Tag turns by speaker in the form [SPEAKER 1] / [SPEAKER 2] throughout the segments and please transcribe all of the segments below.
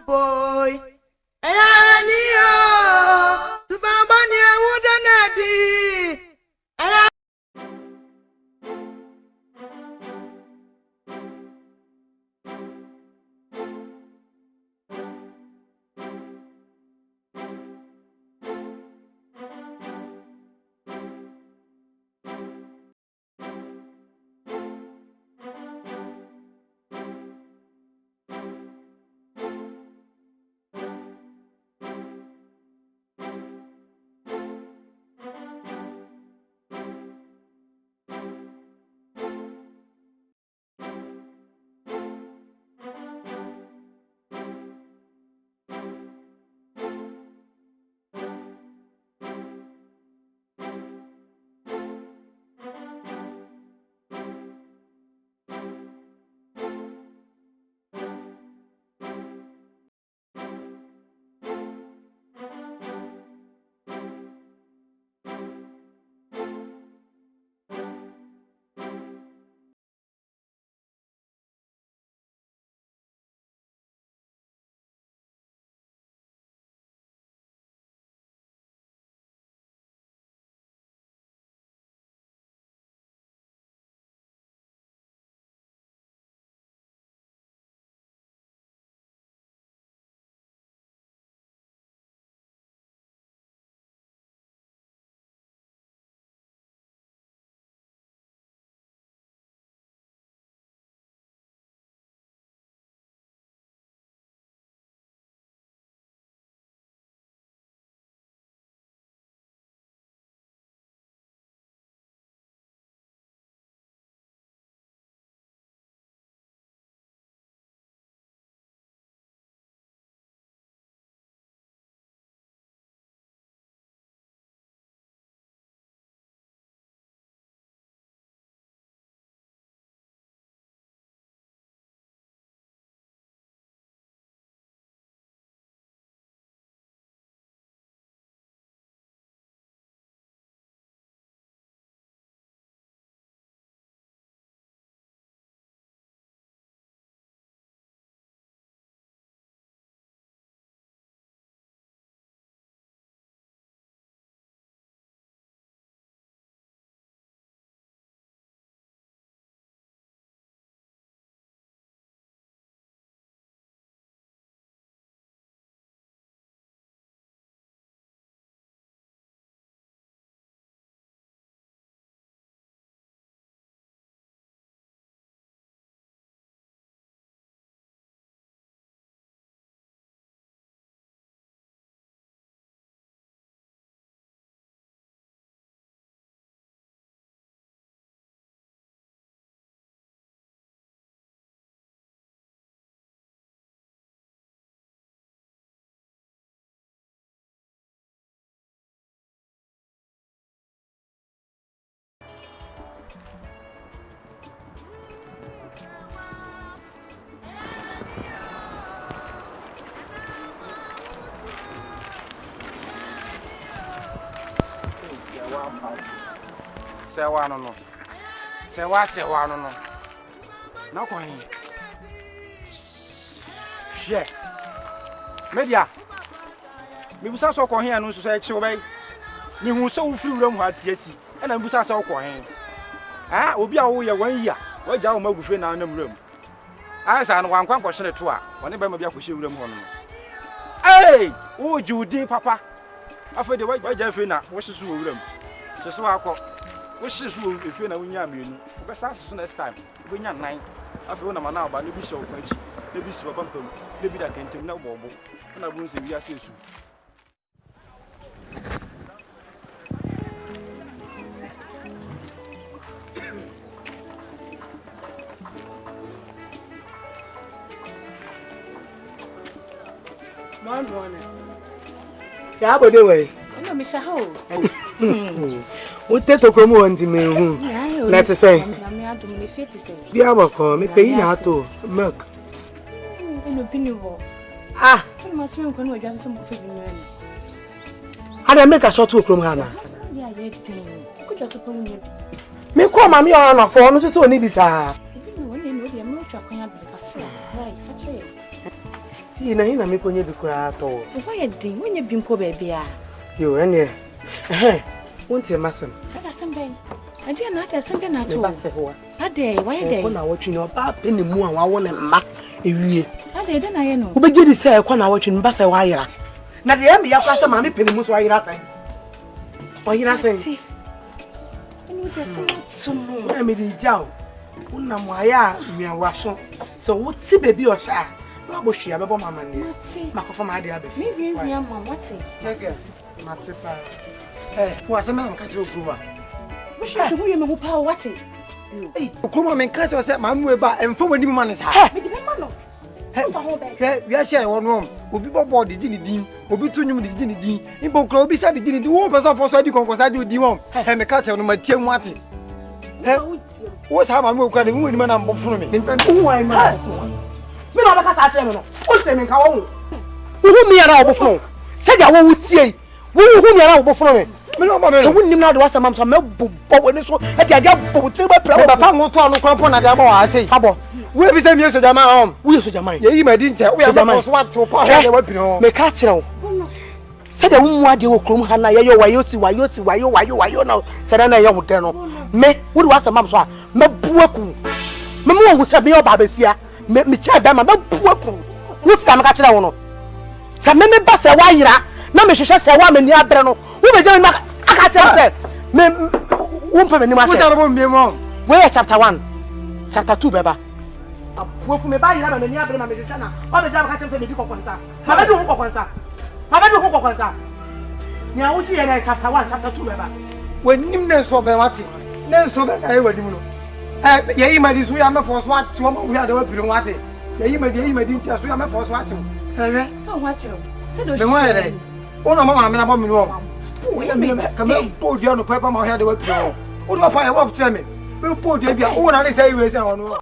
[SPEAKER 1] boy. Ayanio, to Bambania wooden eddy.
[SPEAKER 2] Sewa no. Sewa no. Na kwa hin. Hye. Media. Me busa so kwa hin anu so e chi obai. Ni hu so wo firi wuram ha tiasi. E na busa so kwa hin. Ah, obi a wo ye 1 year. Wa ja wo magufe na na muram. Ah, sa no wankwan ko hye to a. Woni ba ma bia ko hye wuram ho no. Hey, wo judi papa. Afa de wa ja fe na wo hye so wuram. So akọ. Wo hye so efe na wonya amenu. Wo be sa so next time. Wo nya 9. Afa wo na mana ba no bi hye wo kwachi. Na bi si papa mpam. Na bi da kentem na bobo. Na bu nse wi ase su.
[SPEAKER 3] Ya bode we.
[SPEAKER 4] No mi shaho.
[SPEAKER 3] O teto ko mo ndi me hu. Na te say.
[SPEAKER 4] Na me adum ni fit say.
[SPEAKER 3] Bi abako me pe na ato milk.
[SPEAKER 4] No binu wo.
[SPEAKER 3] Ah,
[SPEAKER 4] Ma so me ko no adwa so mo fe binu ani.
[SPEAKER 3] Ada make a short to krom ha na.
[SPEAKER 4] Ya ye tin. Ko just so nya bi.
[SPEAKER 3] Me ko ma me on na fo no so ni bi sa.
[SPEAKER 4] Binu wo ni no dia me twa kwan Why? Fache.
[SPEAKER 3] Na hina me konye bi kura ato.
[SPEAKER 4] Why you din? When you been poor baby ah.
[SPEAKER 3] Yo, ene. Wonte masem.
[SPEAKER 4] Ada semben. Ade na ada semben na to.
[SPEAKER 3] Ba se ho.
[SPEAKER 4] Ade, why dey?
[SPEAKER 3] Ko na wotwe no ba pe ne mu a wa wo ne mma ewie.
[SPEAKER 4] Ade de na ye no.
[SPEAKER 3] Wo be gedi se ko na wotwe no ba se wa yira. Na de me ya kwa se ma me pe ne mu so wa yira sen. Wa yira sen.
[SPEAKER 4] Enu de
[SPEAKER 3] Sumu. Na me di jaw. Una mo aya mi awaso. So wo ti bebi o sha. Na bo hwia be bo mama ne. Makofo ma ade abefi.
[SPEAKER 4] Me hwia ma wate.
[SPEAKER 3] Tege. Matipa. Wo asema na mkache okuruwa.
[SPEAKER 4] Wo hwia to huye me ho pa wate.
[SPEAKER 2] Okuruwa me nkache se ma mu eba emfo wani mu ma ne sa.
[SPEAKER 4] Me di be ma no.
[SPEAKER 2] We are share one room. Obi bobo di gini din. Obi to nyum di gini din. Imbo kro obi sa di gini din. Wo person for so di konkosa di odi won. He me ka che no ma tie mu ate. He. Wo sa ma mu okura ni mu ni ma na mbofunu me.
[SPEAKER 3] Wo wan ma. Me no be ka sa che me no. O se me ka wo hu. Wo mi ara obofunu. Se dia wo wutie. Wo hu mi ara obofunu me.
[SPEAKER 2] Me no ma me.
[SPEAKER 3] So wo nim na de wasa mam so me bobo woni so. E dia dia bobo ti ba pra.
[SPEAKER 2] Ba fa ngo to anu kwan pon na de ba wa ase.
[SPEAKER 3] Fabo.
[SPEAKER 2] We be say me so jama hom.
[SPEAKER 3] Wo so jama.
[SPEAKER 2] Ye yi ma di nche. We am so what to pa ha de wa pino ho.
[SPEAKER 3] Me ka kire wo. Se dia wo mu ade wo krom ha na ye yo wayo na se na ye wo de no. Me wo de wasa mam so a me buaku. Me mo hu se me yo ba besia. Me cha da ma me buaku. Wo ti da me ka kire wo no. Se me ba se wa yira na me hwehwe se wa me ni abre no. Wo be je me aka kire se me wo mpa me ni ma
[SPEAKER 2] Wo
[SPEAKER 3] se.
[SPEAKER 2] sa bo mi mo.
[SPEAKER 3] We chapter 1. Chapter 2 beba. Wo fu me ba yira me ni abre ma me hwehwe na. O be je aka kire se me di kokonsa. Ma be du ho kokonsa. Ma be du ho kokonsa. Ni a wo ti ye na chapter 1 chapter 2 beba.
[SPEAKER 2] Wanim ne so be wate. Ne so be na ye wadim no. Ye yi ma di so ya me for so ate wo ma wo ya de wa piro wate. Ye yi ma di ntia so ya me for so ate.
[SPEAKER 4] So watch you. Se do.
[SPEAKER 2] Me mo ye de. Wo no mama me na bo mi no. Wo ya me ka me po dia no pa ma wo ya de wa piro. Wo do fa ye wo ftre me. Me po dia bia wo na ne say we say wono.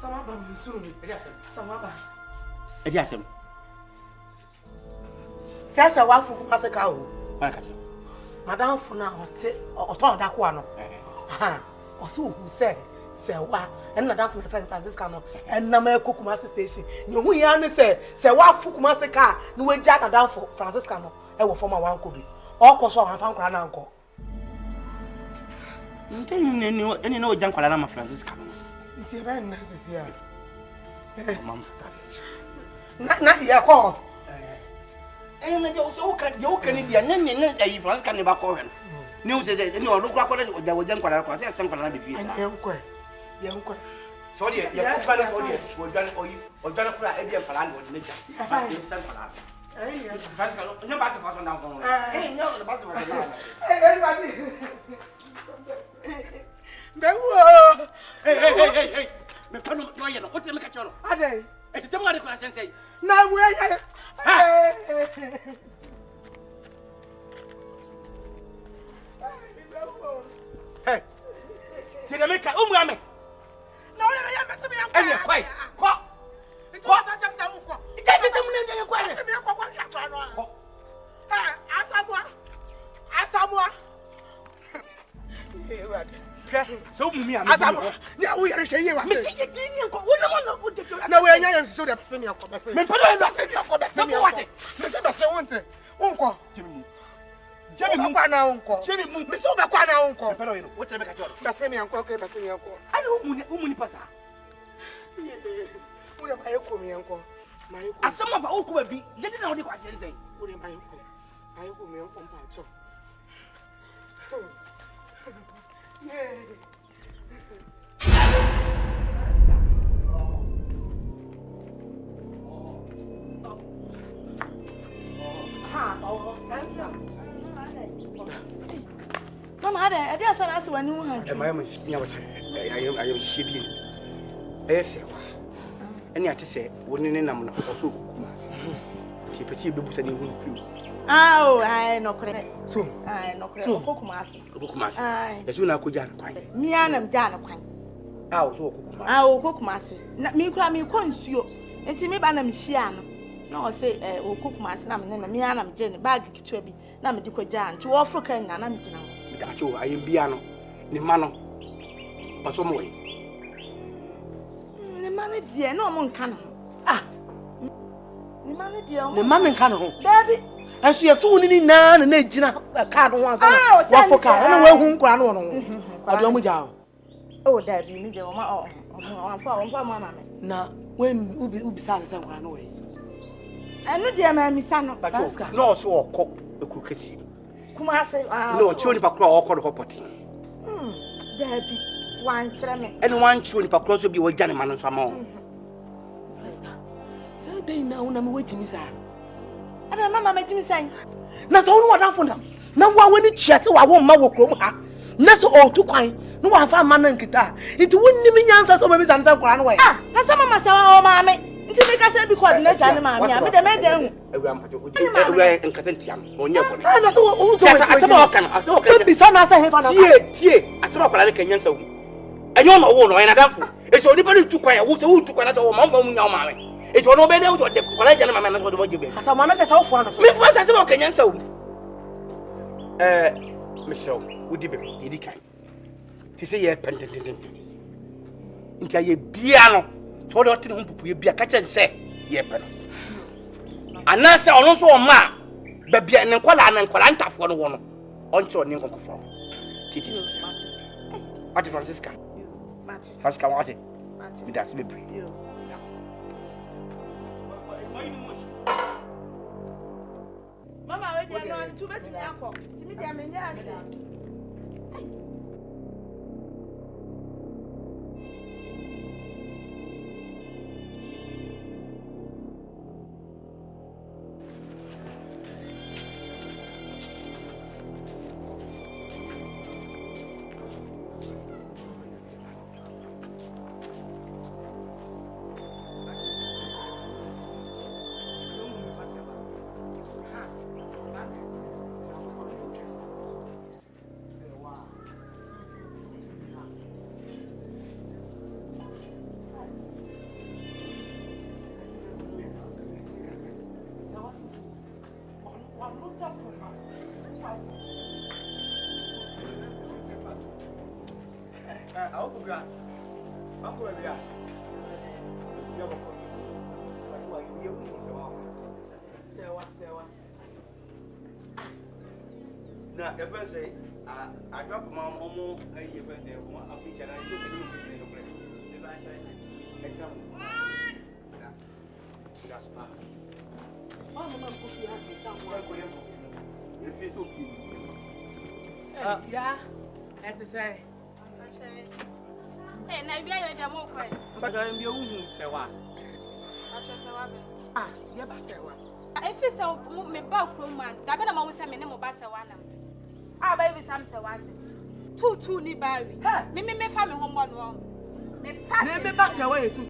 [SPEAKER 3] Sama ba msuru mi. Sama ba.
[SPEAKER 2] Edi asem.
[SPEAKER 3] Sasa wa fu kuma se ka o.
[SPEAKER 2] Ba ka se.
[SPEAKER 3] Madam fu na hote oton da ko ano. Ha. Oso hu se wa en na da fu friend Francisca no en na ma kokuma station. Ni hu ya ne se wa fu kuma se ka ni we ja na da fu Francisca no e wo forma wan ko bi. O ko so han fa nkra na nko.
[SPEAKER 2] Eni no jan kwala na ma Francisca.
[SPEAKER 3] Nti ba na sisi ya.
[SPEAKER 2] Mam futa.
[SPEAKER 3] Na ya ko.
[SPEAKER 2] Na je o kan dia nen ayi Francisca ne ba ko hen. Ni o se ni o lokura ko o jan kwala ko se sem kwala na be fi sa.
[SPEAKER 3] Ye nko.
[SPEAKER 2] So dia ya ko ba na so dia o jan kura e bi kwala na o ne ja. Ba ni sem kwala. Francisca no ba to fa so na ko. No ba to fa so na.
[SPEAKER 3] Everybody.
[SPEAKER 2] Hey. Me pano no ye no. O te me ka choro.
[SPEAKER 3] Ade.
[SPEAKER 2] E te mo ade ko sensei.
[SPEAKER 3] Na we ya.
[SPEAKER 2] Hey. Ti de me ka o mu ame.
[SPEAKER 3] Na we ya me se me yanko.
[SPEAKER 2] Ene kwai. Ko.
[SPEAKER 3] Ko sa cham sa unko.
[SPEAKER 2] Ite mu ne de kwai.
[SPEAKER 3] Se me yanko kwa ya to no. Asamua.
[SPEAKER 2] So mumi am.
[SPEAKER 3] Asamua. Ya wo yare hwe ye wa.
[SPEAKER 2] Me se ye din yanko. Wo no mo no o de.
[SPEAKER 3] Na we nya yam so de se me yanko.
[SPEAKER 2] Me pano no
[SPEAKER 3] se me yanko. Se me yanko. Me se be se wonte. Unko. Jemi mu kwa na unko. Jemi mu. Me se be kwa na unko.
[SPEAKER 2] Me pano no. Wo te me ka choro.
[SPEAKER 3] Ba se me yanko. Okay, ba se me yanko.
[SPEAKER 2] Ani wo mu ni pasa.
[SPEAKER 3] Wo de ba ye ko me yanko. Ma ye ko.
[SPEAKER 2] Asama ba o ko ba bi. De na wo de kwa sensei.
[SPEAKER 3] Wo de ba ye ko. Aye ko me yanko mpa cho.
[SPEAKER 1] Mama, I did say that's when you had.
[SPEAKER 2] Am I am shipping. Yes, and yet to say, wouldn't name also Kumas. She perceived the books and you wouldn't crew.
[SPEAKER 1] Oh, I know correct.
[SPEAKER 2] So,
[SPEAKER 1] I know correct.
[SPEAKER 2] Kumas. As soon as I could jan quite.
[SPEAKER 1] Me and I'm done quite.
[SPEAKER 2] How so, Kumas?
[SPEAKER 1] Oh, Cookmas. Not me cry me consume. And to me, Banam Shiano. No, say, oh, Cookmas, and me and I'm Jenny bag to be Namadico Jan to Africa and I'm Jano.
[SPEAKER 2] I am Biano, Nimano, but some way.
[SPEAKER 1] The money, dear, no one can. Ah, the money, dear,
[SPEAKER 3] The mammy can hold.
[SPEAKER 1] Baby.
[SPEAKER 3] And she has so many nan and a gina card once. One for car, and a woman crown on. I don't know.
[SPEAKER 1] Oh, Daddy, you need your mamma. Oh, mamma.
[SPEAKER 3] Now, when Ubi silent someone ways.
[SPEAKER 1] I know, dear mammy, son,
[SPEAKER 2] But no, so cook the cookie.
[SPEAKER 1] Kumasi,
[SPEAKER 2] No, chewing pakro or called hopperty.
[SPEAKER 1] Daddy, one tremor.
[SPEAKER 2] And one chewing pakro will be with Johnny Man and some more.
[SPEAKER 3] So they now I'm waiting, sir.
[SPEAKER 1] I don't mamma made me say.
[SPEAKER 3] Not only what I found them. Now, when it's chess, I won't mow her. Nesso all too kind. No one found man and guitar. It wouldn't mean answer so maybe some crown away.
[SPEAKER 1] Ah, that's some of myself, mammy. Until make us say because no Johnny mammy, I made a man.
[SPEAKER 2] Everywhere in Casentia, or near.
[SPEAKER 3] And that's all
[SPEAKER 2] I saw can
[SPEAKER 3] be some answer.
[SPEAKER 2] I saw a can answer. And you're not one or another. It's only better to quiet who took another month from your mammy. It will not be able to the collection of my man. What you mean?
[SPEAKER 3] Someone else how far.
[SPEAKER 2] Me first, I saw can answer. Mr. Would you be kind? To say a pendant into a piano. Told her to be a catcher and say, Yep. And now, also a ma, but be an inqualana and qualanta for the one on your name for. What Francisca? Francisca, what it? With us, we bring you.
[SPEAKER 1] Mama, we are going to bet me up. To me, they are many.
[SPEAKER 2] I'll go back. I'm going to be out. Now, if I say, I drop my mom, I hear when they want a picture, I took a little bit of bread. If I say, that's part.
[SPEAKER 3] Oh, Mama, put your hand in somewhere.
[SPEAKER 2] If it's okay.
[SPEAKER 3] Yeah, that's say.
[SPEAKER 5] Hey, now we are the more quiet.
[SPEAKER 2] But I'm your own, say what?
[SPEAKER 3] Ah, yeah, Basewa.
[SPEAKER 5] If it's a me back room man, that better man will send me no Basewana. Ah, baby, some say was two ni Barry. Me family home one wrong. Me pass.
[SPEAKER 3] Never Basewa.